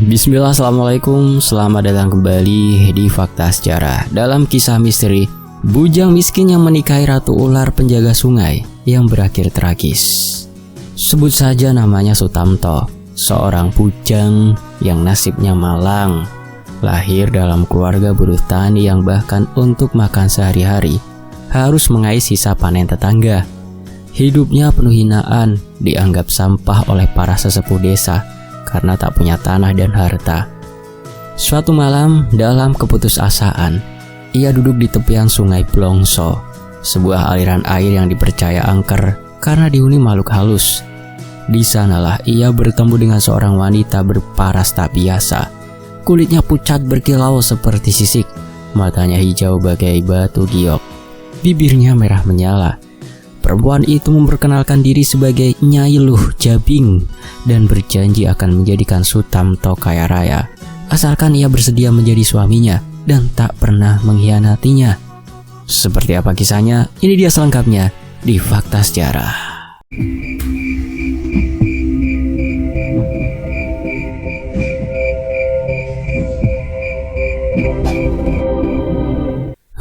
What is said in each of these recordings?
Bismillah, assalamualaikum. Selamat datang kembali di Fakta Sejarah. Dalam kisah misteri bujang miskin yang menikahi ratu ular penjaga sungai yang berakhir tragis. Sebut saja namanya Sutamto, seorang bujang yang nasibnya malang. Lahir dalam keluarga buruh tani yang bahkan untuk makan sehari-hari harus mengais sisa panen tetangga. Hidupnya penuh hinaan, dianggap sampah oleh para sesepuh desa karena tak punya tanah dan harta. Suatu malam, dalam keputusasaan, ia duduk di tepian sungai Blongso, sebuah aliran air yang dipercaya angker karena dihuni makhluk halus. Di sanalah ia bertemu dengan seorang wanita berparas tak biasa. Kulitnya pucat berkilau seperti sisik, matanya hijau bagai batu giok, bibirnya merah menyala. Perempuan itu memperkenalkan diri sebagai Nyai Luh Jabing dan berjanji akan menjadikan Sutamto kaya raya, asalkan ia bersedia menjadi suaminya dan tak pernah mengkhianatinya. Seperti apa kisahnya? Ini dia selengkapnya di Fakta Sejarah.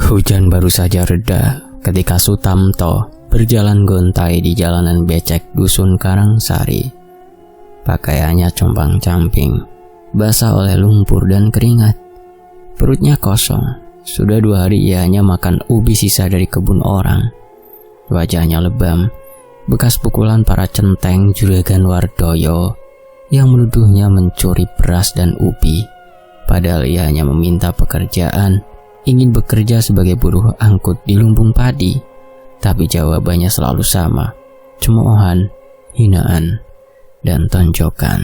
Hujan baru saja reda ketika Sutamto berjalan gontai di jalanan becek dusun Karangsari. Pakaiannya compang-camping, basah oleh lumpur dan keringat. Perutnya kosong, sudah 2 hari ia hanya makan ubi sisa dari kebun orang. Wajahnya lebam, bekas pukulan para centeng Juragan Wardoyo yang menuduhnya mencuri beras dan ubi. Padahal ia hanya meminta pekerjaan, ingin bekerja sebagai buruh angkut di lumbung padi. Tapi jawabannya selalu sama, cemoohan, hinaan, dan tonjokan.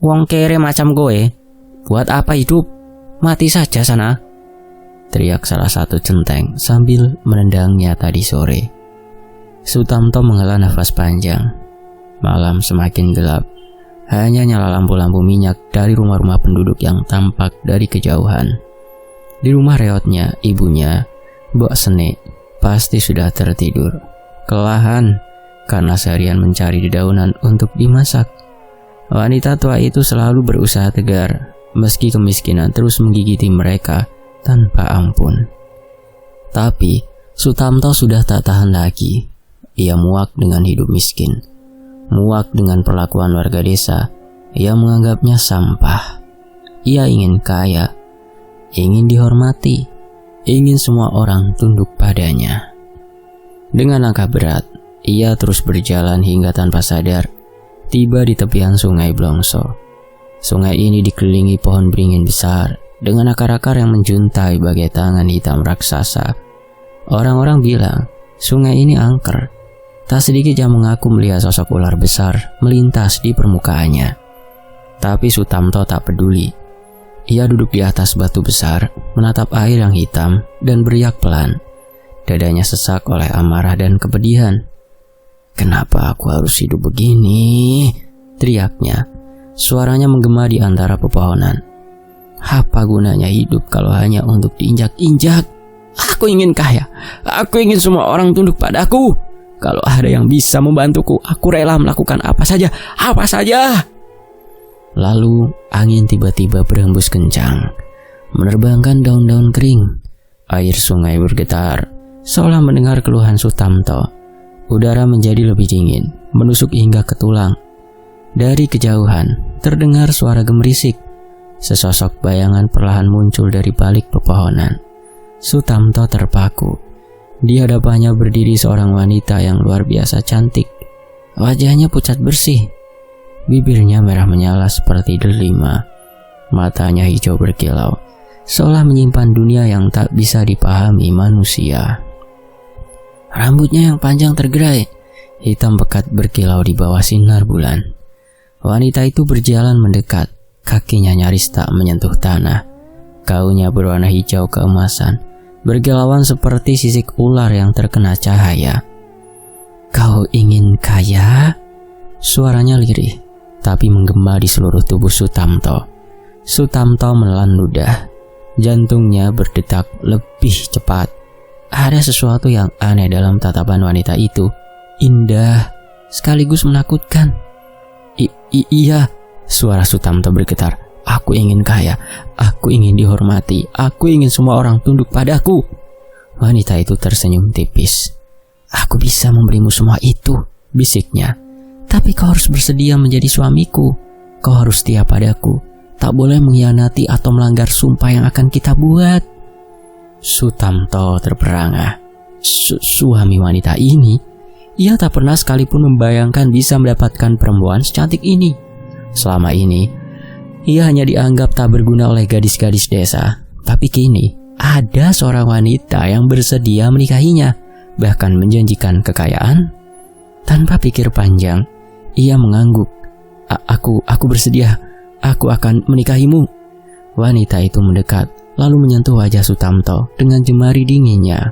"Wong kere macam gue, buat apa hidup? Mati saja sana!" teriak salah satu centeng sambil menendangnya tadi sore. Sutamto menghela nafas panjang. Malam semakin gelap, hanya nyala lampu-lampu minyak dari rumah-rumah penduduk yang tampak dari kejauhan. Di rumah reotnya, ibunya, Mbok Sene, pasti sudah tertidur, kelelahan karena seharian mencari dedaunan untuk dimasak. Wanita tua itu selalu berusaha tegar, meski kemiskinan terus menggigiti mereka tanpa ampun. Tapi Sutamto sudah tak tahan lagi. Ia muak dengan hidup miskin, muak dengan perlakuan warga desa. Ia menganggapnya sampah. Ia ingin kaya, ingin dihormati, ingin semua orang tunduk padanya. Dengan langkah berat, ia terus berjalan hingga tanpa sadar tiba di tepian sungai Blongso. Sungai ini dikelilingi pohon beringin besar dengan akar-akar yang menjuntai bagai tangan hitam raksasa. Orang-orang bilang sungai ini angker. Tak sedikit yang mengaku melihat sosok ular besar melintas di permukaannya. Tapi Sutamto tak peduli. Ia duduk di atas batu besar, menatap air yang hitam dan beriak pelan. Dadanya sesak oleh amarah dan kepedihan. "Kenapa aku harus hidup begini?" teriaknya. Suaranya menggema di antara pepohonan. "Apa gunanya hidup kalau hanya untuk diinjak-injak? Aku ingin kaya. Aku ingin semua orang tunduk padaku. Kalau ada yang bisa membantuku, aku rela melakukan apa saja. Apa saja!" Lalu angin tiba-tiba berhembus kencang, menerbangkan daun-daun kering. Air sungai bergetar, seolah mendengar keluhan Sutamto. Udara menjadi lebih dingin, menusuk hingga ke tulang. Dari kejauhan, terdengar suara gemerisik. Sesosok bayangan perlahan muncul dari balik pepohonan. Sutamto terpaku. Di hadapannya berdiri seorang wanita yang luar biasa cantik. Wajahnya pucat bersih. Bibirnya merah menyala seperti delima. Matanya hijau berkilau, seolah menyimpan dunia yang tak bisa dipahami manusia. Rambutnya yang panjang tergerai, hitam pekat berkilau di bawah sinar bulan. Wanita itu berjalan mendekat, kakinya nyaris tak menyentuh tanah. Gaunnya berwarna hijau keemasan, berkilauan seperti sisik ular yang terkena cahaya. "Kau ingin kaya?" Suaranya lirih, tapi menggema di seluruh tubuh Sutamto. Sutamto menelan ludah. Jantungnya berdetak lebih cepat. Ada sesuatu yang aneh dalam tatapan wanita itu. Indah, sekaligus menakutkan. Iya, Suara Sutamto bergetar. Aku ingin kaya, aku ingin dihormati, aku ingin semua orang tunduk padaku. Wanita itu tersenyum tipis. Aku bisa memberimu semua itu, bisiknya. Tapi kau harus bersedia menjadi suamiku. Kau harus setia padaku. Tak boleh mengkhianati atau melanggar sumpah yang akan kita buat. Sutamto terperangah. Suami wanita ini? Ia tak pernah sekalipun membayangkan bisa mendapatkan perempuan secantik ini. Selama ini, ia hanya dianggap tak berguna oleh gadis-gadis desa. Tapi kini, ada seorang wanita yang bersedia menikahinya, bahkan menjanjikan kekayaan. Tanpa pikir panjang, ia mengangguk. Aku bersedia. Aku akan menikahimu. Wanita itu mendekat, lalu menyentuh wajah Sutamto dengan jemari dinginnya.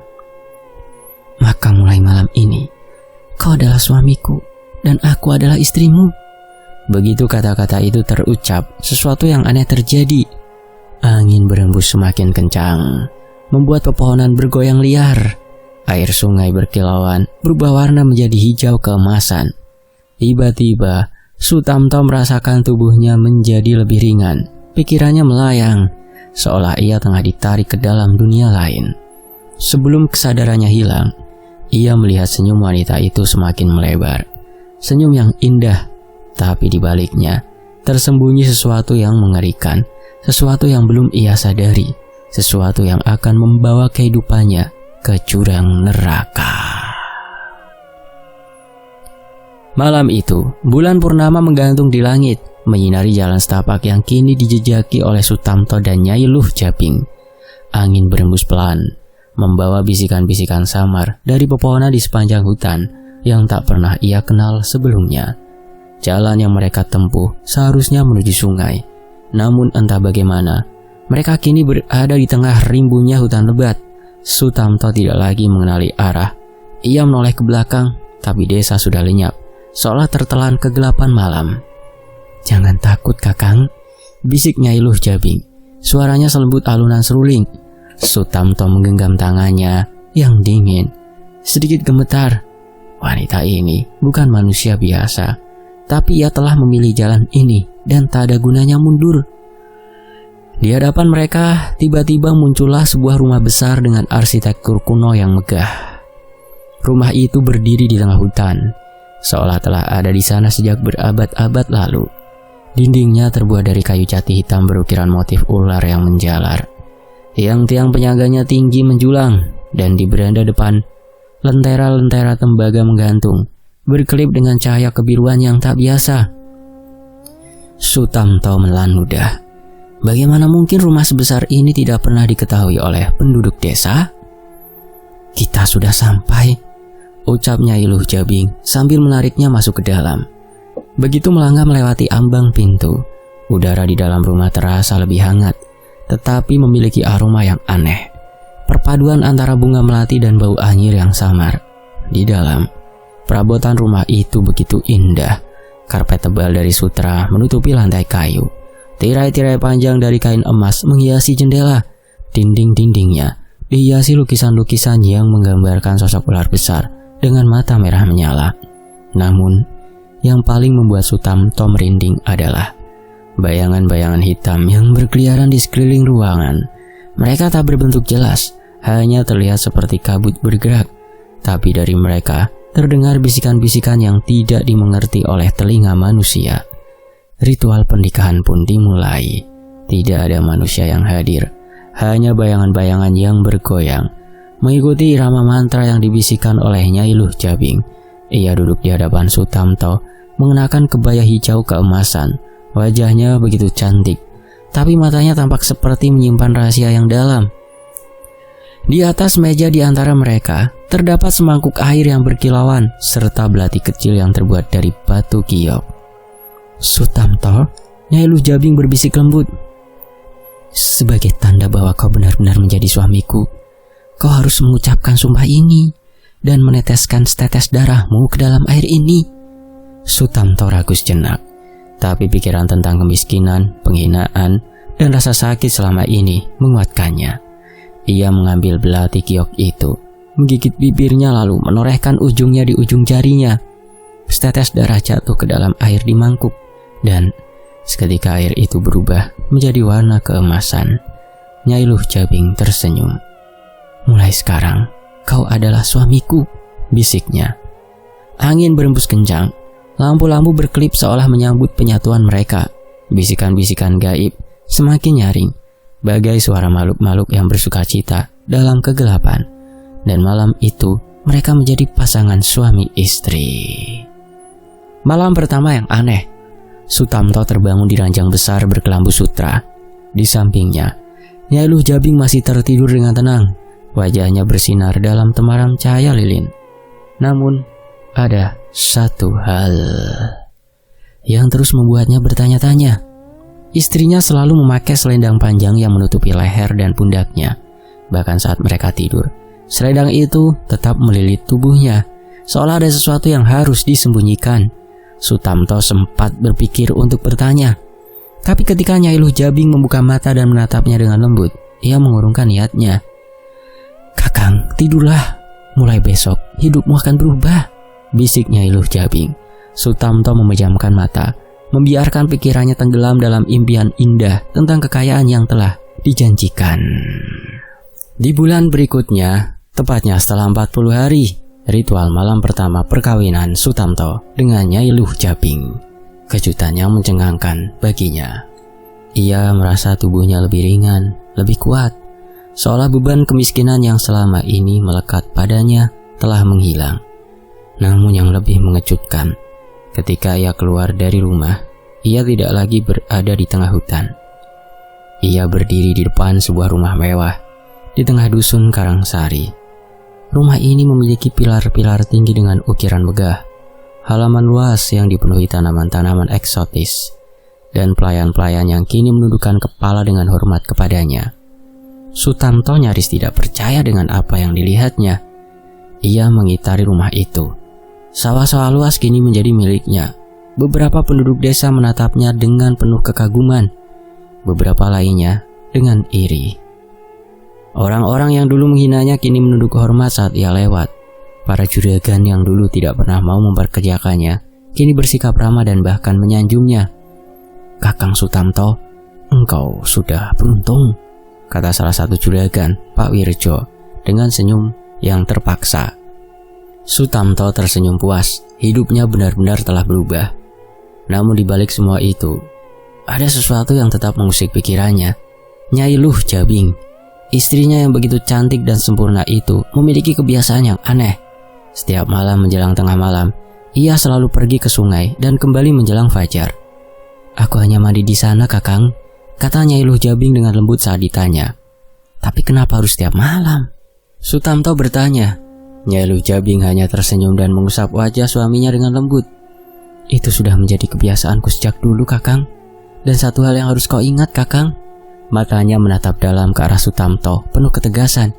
Maka mulai malam ini, kau adalah suamiku dan aku adalah istrimu. Begitu kata-kata itu terucap, sesuatu yang aneh terjadi. Angin berembus semakin kencang, membuat pepohonan bergoyang liar. Air sungai berkilauan, berubah warna menjadi hijau keemasan. Tiba-tiba, Sutamto merasakan tubuhnya menjadi lebih ringan. Pikirannya melayang, seolah ia tengah ditarik ke dalam dunia lain. Sebelum kesadarannya hilang, ia melihat senyum wanita itu semakin melebar. Senyum yang indah, tapi di baliknya tersembunyi sesuatu yang mengerikan, sesuatu yang belum ia sadari, sesuatu yang akan membawa kehidupannya ke jurang neraka. Malam itu, bulan purnama menggantung di langit, menyinari jalan setapak yang kini dijejaki oleh Sutamto dan Nyai Luh Jabing. Angin berembus pelan, membawa bisikan-bisikan samar dari pepohonan di sepanjang hutan yang tak pernah ia kenal sebelumnya. Jalan yang mereka tempuh seharusnya menuju sungai. Namun entah bagaimana, mereka kini berada di tengah rimbunnya hutan lebat. Sutamto tidak lagi mengenali arah. Ia menoleh ke belakang, tapi desa sudah lenyap, seolah tertelan kegelapan malam. Jangan takut kakang, bisik Nyai Luh Jabing. Suaranya selembut alunan seruling. Sutamto menggenggam tangannya yang dingin, sedikit gemetar. Wanita ini bukan manusia biasa, tapi ia telah memilih jalan ini dan tak ada gunanya mundur. Di hadapan mereka, tiba-tiba muncullah sebuah rumah besar dengan arsitektur kuno yang megah. Rumah itu berdiri di tengah hutan, seolah telah ada di sana sejak berabad-abad lalu. Dindingnya terbuat dari kayu jati hitam berukiran motif ular yang menjalar. Tiang-tiang penyangganya tinggi menjulang, dan di beranda depan, lentera-lentera tembaga menggantung, berkelip dengan cahaya kebiruan yang tak biasa. Sutamto menelan ludah. Bagaimana mungkin rumah sebesar ini tidak pernah diketahui oleh penduduk desa? Kita sudah sampai, ucap Nyai Luh Jabing sambil menariknya masuk ke dalam. Begitu melangkah melewati ambang pintu, udara di dalam rumah terasa lebih hangat, tetapi memiliki aroma yang aneh. Perpaduan antara bunga melati dan bau anyir yang samar. Di dalam, perabotan rumah itu begitu indah. Karpet tebal dari sutra menutupi lantai kayu. Tirai-tirai panjang dari kain emas menghiasi jendela. Dinding-dindingnya dihiasi lukisan-lukisan yang menggambarkan sosok ular besar dengan mata merah menyala. Namun, yang paling membuat Sutamto merinding adalah bayangan-bayangan hitam yang berkeliaran di sekeliling ruangan. Mereka tak berbentuk jelas, hanya terlihat seperti kabut bergerak. Tapi dari mereka terdengar bisikan-bisikan yang tidak dimengerti oleh telinga manusia. Ritual pernikahan pun dimulai. Tidak ada manusia yang hadir, hanya bayangan-bayangan yang bergoyang, mengikuti irama mantra yang dibisikkan oleh Nyai Luh Jabing. Ia duduk di hadapan Sutamto, mengenakan kebaya hijau keemasan. Wajahnya begitu cantik, tapi matanya tampak seperti menyimpan rahasia yang dalam. Di atas meja di antara mereka, terdapat semangkuk air yang berkilauan, serta belati kecil yang terbuat dari batu giok. Sutamto, Nyai Luh Jabing berbisik lembut. Sebagai tanda bahwa kau benar-benar menjadi suamiku, kau harus mengucapkan sumpah ini dan meneteskan setetes darahmu ke dalam air ini. Sutamto ragu sejenak, tapi pikiran tentang kemiskinan, penghinaan, dan rasa sakit selama ini menguatkannya. Ia mengambil belati giok itu, menggigit bibirnya lalu menorehkan ujungnya di ujung jarinya. Setetes darah jatuh ke dalam air di mangkuk, dan Seketika air itu berubah menjadi warna keemasan. Nyai Luh Jabing tersenyum. "Mulai sekarang, kau adalah suamiku," bisiknya. Angin berembus kencang. Lampu-lampu berkelip seolah menyambut penyatuan mereka. Bisikan-bisikan gaib semakin nyaring, bagai suara makhluk-makhluk yang bersukacita dalam kegelapan. Dan malam itu, mereka menjadi pasangan suami istri. Malam pertama yang aneh. Sutamto terbangun di ranjang besar berkelambu sutra. Di sampingnya, Nyai Luh Jabing masih tertidur dengan tenang. Wajahnya bersinar dalam temaram cahaya lilin. Namun, ada satu hal yang terus membuatnya bertanya-tanya. Istrinya selalu memakai selendang panjang yang menutupi leher dan pundaknya. Bahkan saat mereka tidur, selendang itu tetap melilit tubuhnya, seolah ada sesuatu yang harus disembunyikan. Sutamto sempat berpikir untuk bertanya. Tapi ketika Nyai Luh Jabing membuka mata dan menatapnya dengan lembut, ia mengurungkan niatnya. "Kakang, tidurlah. Mulai besok, hidupmu akan berubah," bisik Nyai Luh Jabing. Sutamto memejamkan mata, membiarkan pikirannya tenggelam dalam impian indah tentang kekayaan yang telah dijanjikan. Di bulan berikutnya, tepatnya setelah 40 hari, ritual malam pertama perkawinan Sutamto dengan Nyai Luh Jabing. Kejutan yang mencengangkan baginya. Ia merasa tubuhnya lebih ringan, lebih kuat, seolah beban kemiskinan yang selama ini melekat padanya telah menghilang. Namun yang lebih mengejutkan, ketika ia keluar dari rumah, ia tidak lagi berada di tengah hutan. Ia berdiri di depan sebuah rumah mewah di tengah dusun Karangsari. Rumah ini memiliki pilar-pilar tinggi dengan ukiran megah, halaman luas yang dipenuhi tanaman-tanaman eksotis, dan pelayan-pelayan yang kini menundukkan kepala dengan hormat kepadanya. Sutamto nyaris tidak percaya dengan apa yang dilihatnya. Ia mengitari rumah itu. Sawah-sawah luas kini menjadi miliknya. Beberapa penduduk desa menatapnya dengan penuh kekaguman, beberapa lainnya dengan iri. Orang-orang yang dulu menghinanya kini menunduk hormat saat ia lewat. Para juragan yang dulu tidak pernah mau memperkerjakannya kini bersikap ramah dan bahkan menyanjungnya. "Kakang Sutamto, engkau sudah beruntung," kata salah satu juragan, Pak Wirjo, dengan senyum yang terpaksa. Sutamto tersenyum puas. Hidupnya benar-benar telah berubah. Namun di balik semua itu, ada sesuatu yang tetap mengusik pikirannya. Nyai Luh Jabing, istrinya yang begitu cantik dan sempurna itu, memiliki kebiasaan yang aneh. Setiap malam menjelang tengah malam, ia selalu pergi ke sungai dan kembali menjelang fajar. "Aku hanya mandi di sana, Kakang," kata Nyai Luh Jabing dengan lembut saat ditanya. "Tapi kenapa harus setiap malam?" Sutamto bertanya. Nyai Luh Jabing hanya tersenyum dan mengusap wajah suaminya dengan lembut. "Itu sudah menjadi kebiasaanku sejak dulu, Kakang. Dan satu hal yang harus kau ingat, Kakang." Matanya menatap dalam ke arah Sutamto, penuh ketegasan.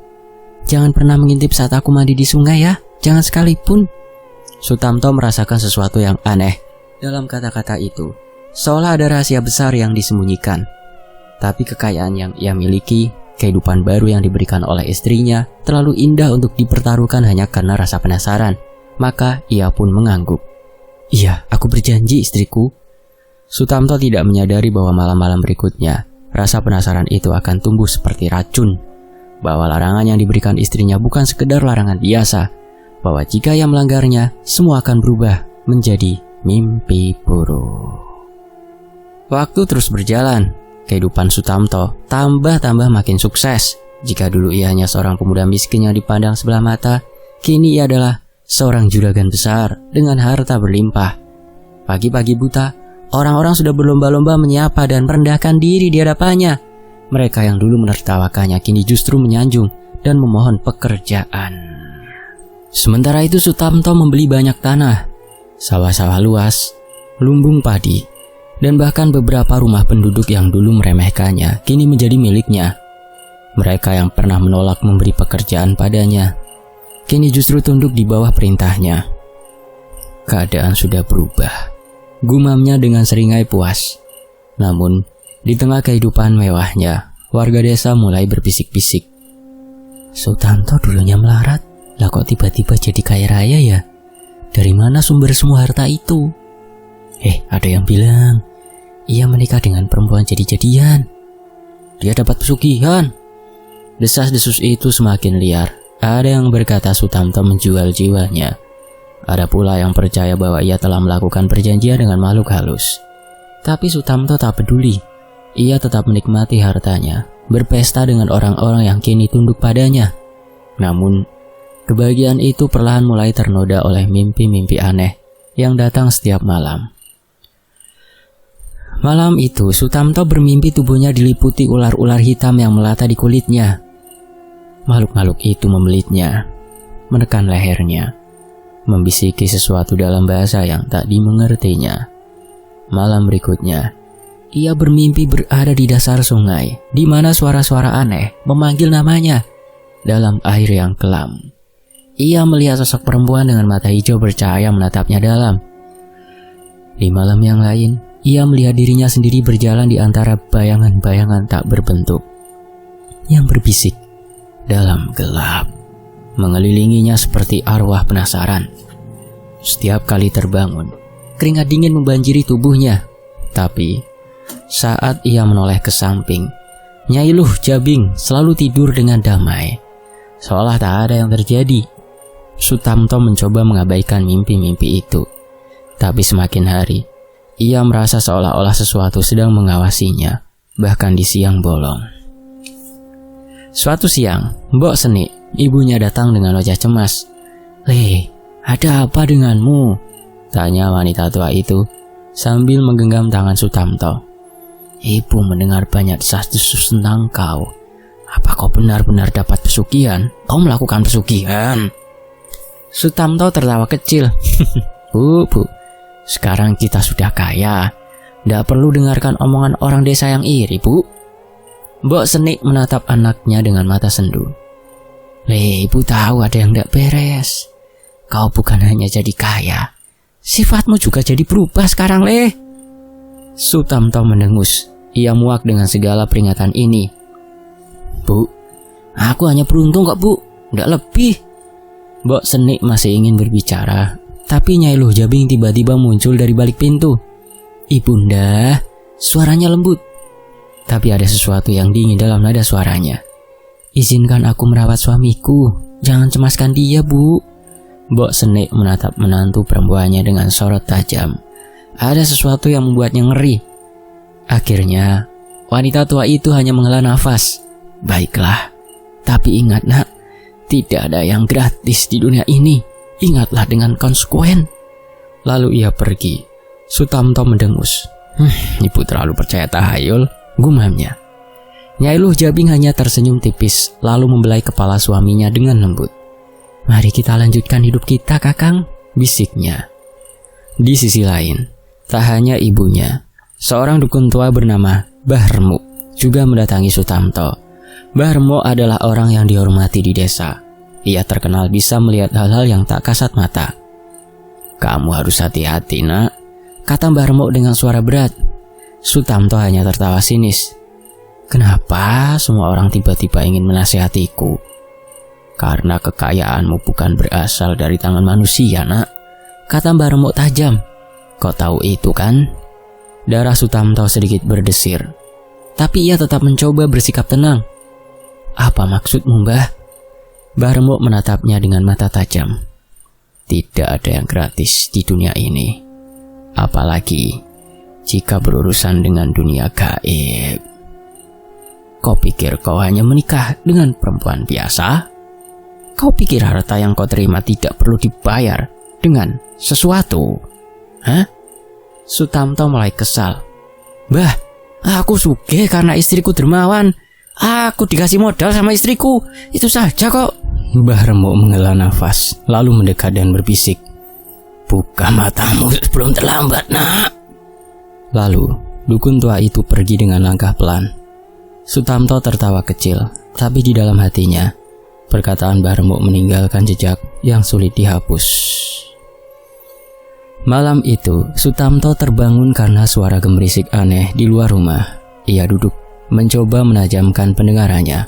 "Jangan pernah mengintip saat aku mandi di sungai ya, jangan sekalipun." Sutamto merasakan sesuatu yang aneh dalam kata-kata itu, seolah ada rahasia besar yang disembunyikan. Tapi kekayaan yang ia miliki, kehidupan baru yang diberikan oleh istrinya, terlalu indah untuk dipertaruhkan hanya karena rasa penasaran. Maka ia pun mengangguk. "Iya, aku berjanji, istriku." Sutamto tidak menyadari bahwa malam-malam berikutnya rasa penasaran itu akan tumbuh seperti racun, bahwa larangan yang diberikan istrinya bukan sekedar larangan biasa, bahwa jika ia melanggarnya, semua akan berubah menjadi mimpi buruk. Waktu terus berjalan. Kehidupan Sutamto tambah makin sukses. Jika dulu ia hanya seorang pemuda miskin yang dipandang sebelah mata, kini ia adalah seorang juragan besar dengan harta berlimpah. Pagi-pagi buta, orang-orang sudah berlomba-lomba menyapa dan merendahkan diri di hadapannya. Mereka yang dulu menertawakannya kini justru menyanjung dan memohon pekerjaan. Sementara itu Sutamto membeli banyak tanah, sawah-sawah luas, lumbung padi, dan bahkan beberapa rumah penduduk yang dulu meremehkannya kini menjadi miliknya. Mereka yang pernah menolak memberi pekerjaan padanya kini justru tunduk di bawah perintahnya. Keadaan sudah berubah, gumamnya dengan seringai puas. Namun, di tengah kehidupan mewahnya, warga desa mulai berbisik-bisik. "Sutamto dulunya melarat, lah kok tiba-tiba jadi kaya raya ya? Dari mana sumber semua harta itu?" Ada yang bilang, ia menikah dengan perempuan jadi-jadian. Dia dapat pesugihan. Desas-desus itu semakin liar. Ada yang berkata Sutamto menjual jiwanya. Ada pula yang percaya bahwa ia telah melakukan perjanjian dengan makhluk halus. Tapi Sutamto tak peduli. Ia tetap menikmati hartanya, berpesta dengan orang-orang yang kini tunduk padanya. Namun, kebahagiaan itu perlahan mulai ternoda oleh mimpi-mimpi aneh yang datang setiap malam. Malam itu, Sutamto bermimpi tubuhnya diliputi ular-ular hitam yang melata di kulitnya. Makhluk-makhluk itu membelitnya, menekan lehernya, membisiki sesuatu dalam bahasa yang tak dimengertinya. Malam berikutnya, ia bermimpi berada di dasar sungai, di mana suara-suara aneh memanggil namanya dalam air yang kelam. Ia melihat sosok perempuan dengan mata hijau bercahaya menatapnya dalam. Di malam yang lain, ia melihat dirinya sendiri berjalan di antara bayangan-bayangan tak berbentuk yang berbisik dalam gelap, mengelilinginya seperti arwah penasaran. Setiap kali terbangun, keringat dingin membanjiri tubuhnya. Tapi saat ia menoleh ke samping, Nyai Luh Jabing selalu tidur dengan damai, seolah tak ada yang terjadi. Sutamto mencoba mengabaikan mimpi-mimpi itu, tapi semakin hari ia merasa seolah-olah sesuatu sedang mengawasinya, bahkan di siang bolong. Suatu siang, Mbok Seni, ibunya datang dengan wajah cemas. "Le, ada apa denganmu?" tanya wanita tua itu sambil menggenggam tangan Sutamto. "Ibu mendengar banyak desas-desus tentang kau. Apa kau benar-benar dapat pesugihan? Kau melakukan pesugihan?" Sutamto tertawa kecil. Bu, sekarang kita sudah kaya. Tidak perlu dengarkan omongan orang desa yang iri, Bu." Mbok Seni menatap anaknya dengan mata sendu. "Le, ibu tahu ada yang tidak beres. Kau bukan hanya jadi kaya, sifatmu juga jadi berubah sekarang, Le." Sutamto mendengus. Ia muak dengan segala peringatan ini. "Bu, aku hanya beruntung kok, Bu. Tidak lebih." Mbok Seni masih ingin berbicara, tapi Nyai Luh Jabing tiba-tiba muncul dari balik pintu. "Ibunda," suaranya lembut. Tapi ada sesuatu yang dingin dalam nada suaranya. "Izinkan aku merawat suamiku. Jangan cemaskan dia, Bu." Mbok Seni menatap menantu perempuannya dengan sorot tajam. Ada sesuatu yang membuatnya ngeri. Akhirnya, wanita tua itu hanya menghela nafas. "Baiklah, tapi ingat nak, tidak ada yang gratis di dunia ini. Ingatlah dengan konsekuen." Lalu ia pergi. Sutamto mendengus. Ibu terlalu percaya tahayul, gumamnya. Nyai Luh Jabing hanya tersenyum tipis, lalu membelai kepala suaminya dengan lembut. "Mari kita lanjutkan hidup kita, Kakang," bisiknya. Di sisi lain, tak hanya ibunya, seorang dukun tua bernama Mbah Remuk juga mendatangi Sutamto. Mbah Remuk adalah orang yang dihormati di desa. Ia terkenal bisa melihat hal-hal yang tak kasat mata. "Kamu harus hati-hati, nak," kata Mbah Remuk dengan suara berat. Sutamto hanya tertawa sinis. "Kenapa semua orang tiba-tiba ingin menasihatiku?" "Karena kekayaanmu bukan berasal dari tangan manusia, nak," kata Mbah Remuk tajam. "Kau tahu itu kan?" Darah Sutamto sedikit berdesir, tapi ia tetap mencoba bersikap tenang. "Apa maksudmu, Mbah?" Mbah Remuk menatapnya dengan mata tajam. "Tidak ada yang gratis di dunia ini, apalagi jika berurusan dengan dunia gaib. Kau pikir kau hanya menikah dengan perempuan biasa? Kau pikir harta yang kau terima tidak perlu dibayar dengan sesuatu? Hah?" Sutamto mulai kesal. "Mbah, aku sugih karena istriku dermawan. Aku dikasih modal sama istriku, itu saja kok." Mbah Remuk menghela nafas, lalu mendekat dan berbisik. "Buka matamu sebelum terlambat, nak." Lalu, dukun tua itu pergi dengan langkah pelan. Sutamto tertawa kecil, tapi di dalam hatinya, perkataan Mbah Remuk meninggalkan jejak yang sulit dihapus. Malam itu, Sutamto terbangun karena suara gemerisik aneh di luar rumah. Ia duduk, mencoba menajamkan pendengarannya.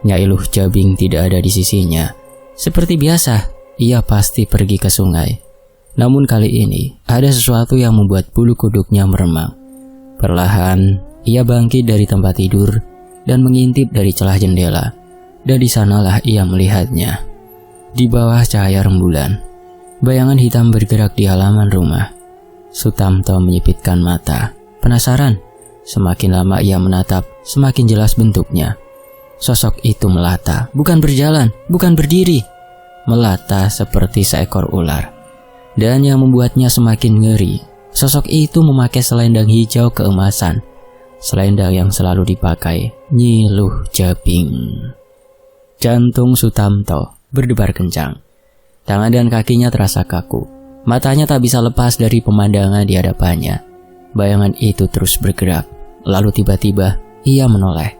Nyai Luh Jabing tidak ada di sisinya. Seperti biasa, ia pasti pergi ke sungai. Namun kali ini, ada sesuatu yang membuat bulu kuduknya meremang. Perlahan, ia bangkit dari tempat tidur dan mengintip dari celah jendela. Dan di sanalah ia melihatnya. Di bawah cahaya rembulan, bayangan hitam bergerak di halaman rumah. Sutamto menyipitkan mata. Penasaran, semakin lama ia menatap, semakin jelas bentuknya. Sosok itu melata, bukan berjalan, bukan berdiri. Melata seperti seekor ular. Dan yang membuatnya semakin ngeri, sosok itu memakai selendang hijau keemasan. Selendang yang selalu dipakai Nyi Luh Jabing. Jantung Sutamto berdebar kencang. Tangan dan kakinya terasa kaku. Matanya tak bisa lepas dari pemandangan di hadapannya. Bayangan itu terus bergerak. Lalu tiba-tiba ia menoleh.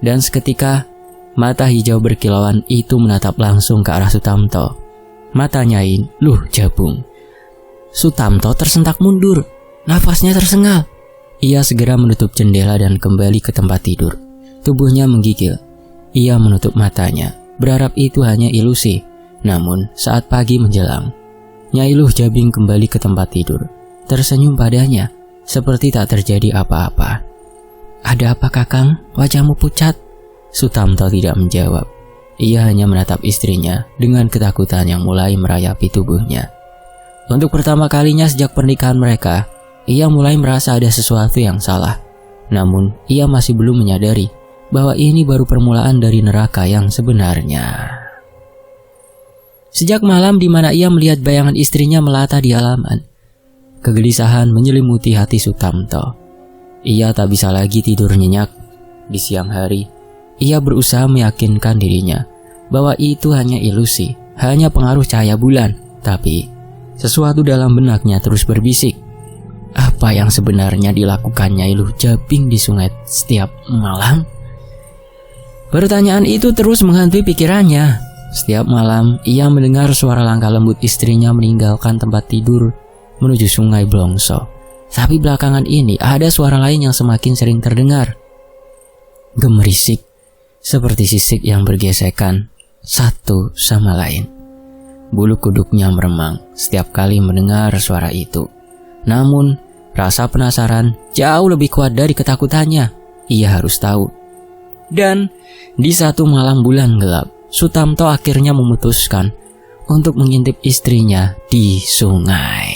Dan seketika mata hijau berkilauan itu menatap langsung ke arah Sutamto. Matanya Nyi Luh Jabing. Sutamto tersentak mundur. Nafasnya tersengal. Ia segera menutup jendela dan kembali ke tempat tidur. Tubuhnya menggigil. Ia menutup matanya, berharap itu hanya ilusi. Namun saat pagi menjelang, Nyai Luh Jabing kembali ke tempat tidur. Tersenyum padanya, seperti tak terjadi apa-apa. "Ada apa, Kakang? Wajahmu pucat." Sutamto tidak menjawab. Ia hanya menatap istrinya dengan ketakutan yang mulai merayapi tubuhnya. Untuk pertama kalinya sejak pernikahan mereka, ia mulai merasa ada sesuatu yang salah. Namun, ia masih belum menyadari bahwa ini baru permulaan dari neraka yang sebenarnya. Sejak malam di mana ia melihat bayangan istrinya melata di halaman, kegelisahan menyelimuti hati Sutamto. Ia tak bisa lagi tidur nyenyak. Di siang hari, ia berusaha meyakinkan dirinya bahwa itu hanya ilusi, hanya pengaruh cahaya bulan. Tapi, sesuatu dalam benaknya terus berbisik. Apa yang sebenarnya dilakukan Nyai Luh Jabing di sungai setiap malam? Pertanyaan itu terus menghantui pikirannya. Setiap malam, ia mendengar suara langkah lembut istrinya meninggalkan tempat tidur menuju sungai Blongso. Tapi belakangan ini ada suara lain yang semakin sering terdengar. Gemerisik, seperti sisik yang bergesekan satu sama lain. Bulu kuduknya meremang setiap kali mendengar suara itu. Namun, rasa penasaran jauh lebih kuat dari ketakutannya. Ia harus tahu. Dan di satu malam bulan gelap, Sutamto akhirnya memutuskan untuk mengintip istrinya di sungai.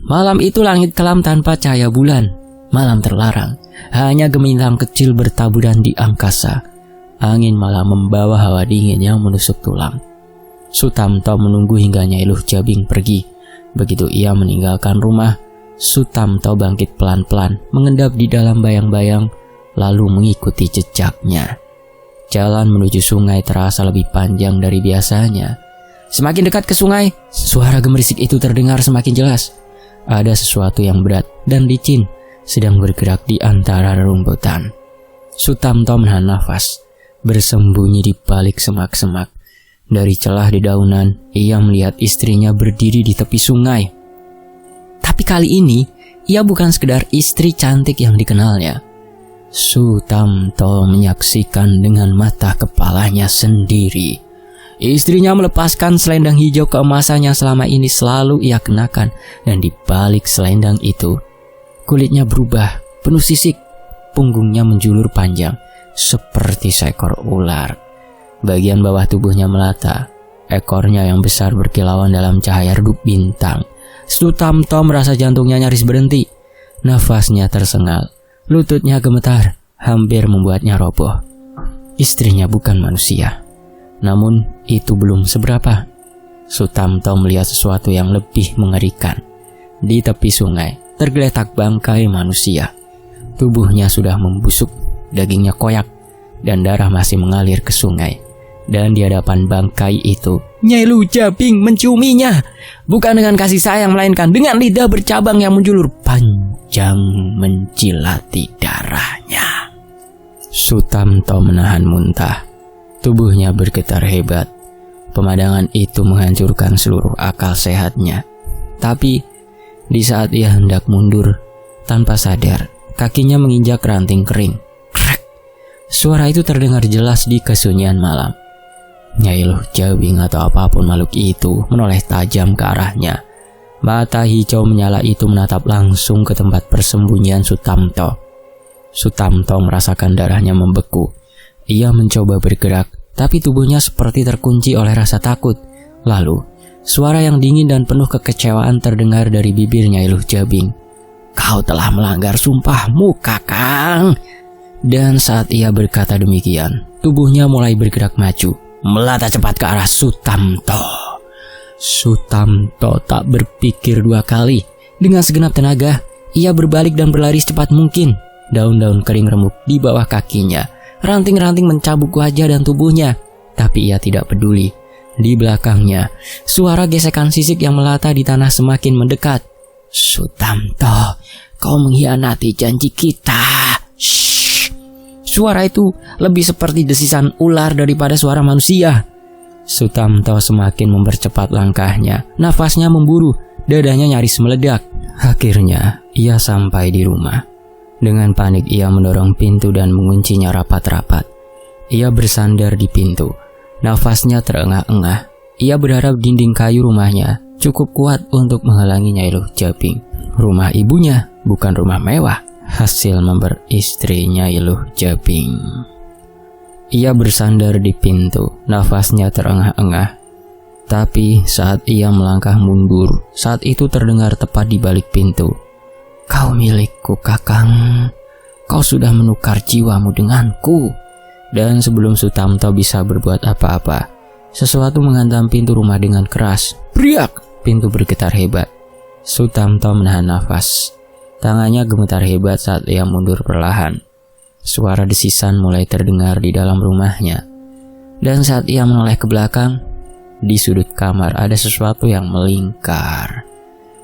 Malam itu langit kelam tanpa cahaya bulan. Malam terlarang, hanya gemintang kecil bertaburan di angkasa. Angin malah membawa hawa dingin yang menusuk tulang. Sutamto menunggu hingga Nyai Luh Jabing pergi. Begitu ia meninggalkan rumah, Sutamto bangkit pelan-pelan, mengendap di dalam bayang-bayang, lalu mengikuti jejaknya. Jalan menuju sungai terasa lebih panjang dari biasanya. Semakin dekat ke sungai, suara gemerisik itu terdengar semakin jelas. Ada sesuatu yang berat dan licin sedang bergerak di antara rerumputan. Sutamto menahan nafas, bersembunyi di balik semak-semak. Dari celah di daunan, ia melihat istrinya berdiri di tepi sungai. Tapi kali ini, ia bukan sekedar istri cantik yang dikenalnya. Sutamto menyaksikan dengan mata kepalanya sendiri. Istrinya melepaskan selendang hijau keemasan yang selama ini selalu ia kenakan. Dan di balik selendang itu, kulitnya berubah, penuh sisik. Punggungnya menjulur panjang, seperti seekor ular. Bagian bawah tubuhnya melata, ekornya yang besar berkilauan dalam cahaya redup bintang. Sutamto merasa jantungnya nyaris berhenti. Nafasnya tersengal, lututnya gemetar, hampir membuatnya roboh. Istrinya bukan manusia. Namun itu belum seberapa. Sutamto melihat sesuatu yang lebih mengerikan. Di tepi sungai tergeletak bangkai manusia. Tubuhnya sudah membusuk, dagingnya koyak, dan darah masih mengalir ke sungai. Dan di hadapan bangkai itu, Nyai Luh Jabing menciuminya. Bukan dengan kasih sayang, melainkan dengan lidah bercabang yang menjulur panjang menjilati darahnya. Sutamto menahan muntah. Tubuhnya bergetar hebat. Pemandangan itu menghancurkan seluruh akal sehatnya. Tapi, di saat ia hendak mundur, tanpa sadar, kakinya menginjak ranting kering. Krek! Suara itu terdengar jelas di kesunyian malam. Nyai Luh Jabing atau apapun makhluk itu menoleh tajam ke arahnya. Mata hijau menyala itu menatap langsung ke tempat persembunyian Sutamto. Sutamto merasakan darahnya membeku. Ia mencoba bergerak, tapi tubuhnya seperti terkunci oleh rasa takut. Lalu, suara yang dingin dan penuh kekecewaan terdengar dari bibir Nyai Luh Jabing. "Kau telah melanggar sumpahmu, Kakang." Dan saat ia berkata demikian, tubuhnya mulai bergerak maju, melata cepat ke arah Sutamto. Sutamto tak berpikir dua kali. Dengan segenap tenaga, ia berbalik dan berlari secepat mungkin. Daun-daun kering remuk di bawah kakinya. Ranting-ranting mencabuk wajah dan tubuhnya. Tapi ia tidak peduli. Di belakangnya, suara gesekan sisik yang melata di tanah semakin mendekat. "Sutamto, kau mengkhianati janji kita." Shh. Suara itu lebih seperti desisan ular daripada suara manusia. Sutamto semakin mempercepat langkahnya. Nafasnya memburu, dadanya nyaris meledak. Akhirnya, ia sampai di rumah. Dengan panik ia mendorong pintu dan menguncinya rapat-rapat. Ia bersandar di pintu. Nafasnya terengah-engah. Ia berharap dinding kayu rumahnya cukup kuat untuk menghalangi Nyai Luh Jabing. Rumah ibunya bukan rumah mewah, hasil memperistri Nyai Luh Jabing. Ia bersandar di pintu, nafasnya terengah-engah. Tapi saat ia melangkah mundur, saat itu terdengar tepat di balik pintu. "Kau milikku, Kakang. Kau sudah menukar jiwamu denganku." Dan sebelum Sutamto bisa berbuat apa-apa, sesuatu menghantam pintu rumah dengan keras. Briak! Pintu bergetar hebat. Sutamto menahan nafas. Tangannya gemetar hebat saat ia mundur perlahan. Suara desisan mulai terdengar di dalam rumahnya. Dan saat ia menoleh ke belakang, di sudut kamar ada sesuatu yang melingkar.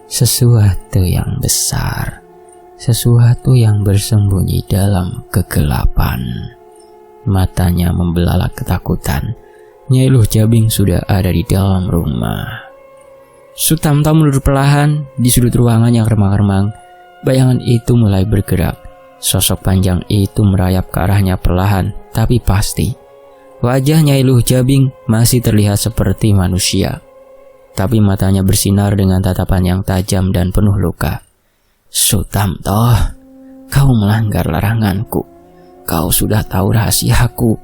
Sesuatu yang besar. Sesuatu yang bersembunyi dalam kegelapan. Matanya membelalak ketakutan. Nyai Luh Jabing sudah ada di dalam rumah. Sutamto mundur perlahan di sudut ruangan yang remang-remang. Bayangan itu mulai bergerak. Sosok panjang itu merayap ke arahnya perlahan, tapi pasti. Wajah Nyai Luh Jabing masih terlihat seperti manusia. Tapi matanya bersinar dengan tatapan yang tajam dan penuh luka. "Sutamto, kau melanggar laranganku. Kau sudah tahu rahasiaku."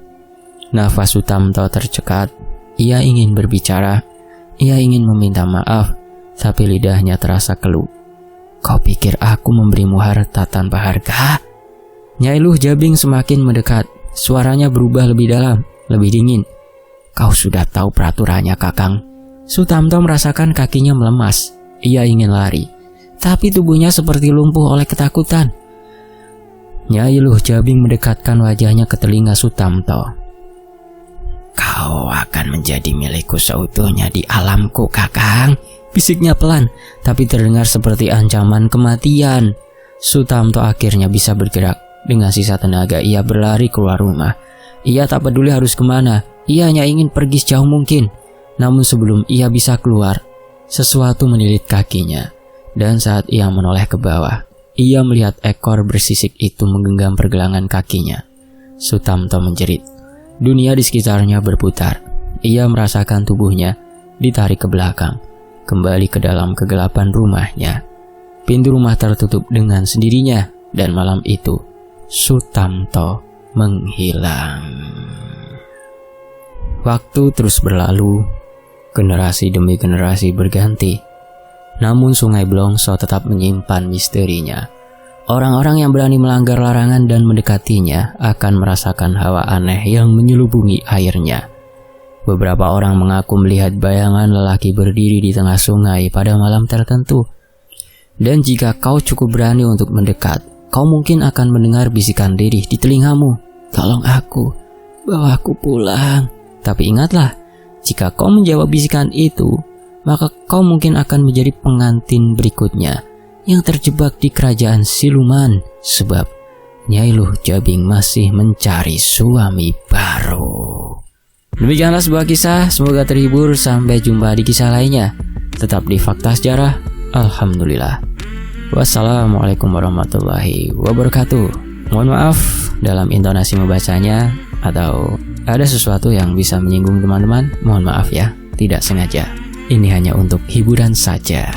Nafas Sutamto tercekat. Ia ingin berbicara. Ia ingin meminta maaf, tapi lidahnya terasa keluh. "Kau pikir aku memberimu harta tanpa harga?" Nyai Luh Jabing semakin mendekat. Suaranya berubah lebih dalam, lebih dingin. "Kau sudah tahu peraturannya, Kakang." Sutamto merasakan kakinya melemas. Ia ingin lari, tapi tubuhnya seperti lumpuh oleh ketakutan. Nyai Luh Jabing mendekatkan wajahnya ke telinga Sutamto. "Kau akan menjadi milikku seutuhnya di alamku, Kakang." Bisiknya pelan, tapi terdengar seperti ancaman kematian. Sutamto akhirnya bisa bergerak. Dengan sisa tenaga ia berlari keluar rumah. Ia tak peduli harus kemana. Ia hanya ingin pergi sejauh mungkin. Namun sebelum ia bisa keluar, sesuatu menilit kakinya. Dan saat ia menoleh ke bawah, ia melihat ekor bersisik itu menggenggam pergelangan kakinya. Sutamto menjerit. Dunia di sekitarnya berputar. Ia merasakan tubuhnya ditarik ke belakang, kembali ke dalam kegelapan rumahnya. Pintu rumah tertutup dengan sendirinya, dan malam itu Sutamto menghilang. Waktu terus berlalu, generasi demi generasi berganti. Namun Sungai Blongso tetap menyimpan misterinya. Orang-orang yang berani melanggar larangan dan mendekatinya akan merasakan hawa aneh yang menyelubungi airnya. Beberapa orang mengaku melihat bayangan lelaki berdiri di tengah sungai pada malam tertentu. Dan jika kau cukup berani untuk mendekat, kau mungkin akan mendengar bisikan lirih di telingamu. "Tolong aku, bawa aku pulang." Tapi ingatlah, jika kau menjawab bisikan itu, maka kau mungkin akan menjadi pengantin berikutnya yang terjebak di kerajaan siluman, sebab Nyai Luh Jabing masih mencari suami baru. Demikianlah sebuah kisah, semoga terhibur. Sampai jumpa di kisah lainnya. Tetap di Fakta Sejarah. Alhamdulillah. Wassalamualaikum warahmatullahi wabarakatuh. Mohon maaf dalam intonasi membacanya atau ada sesuatu yang bisa menyinggung teman-teman. Mohon maaf ya, tidak sengaja. Ini hanya untuk hiburan saja.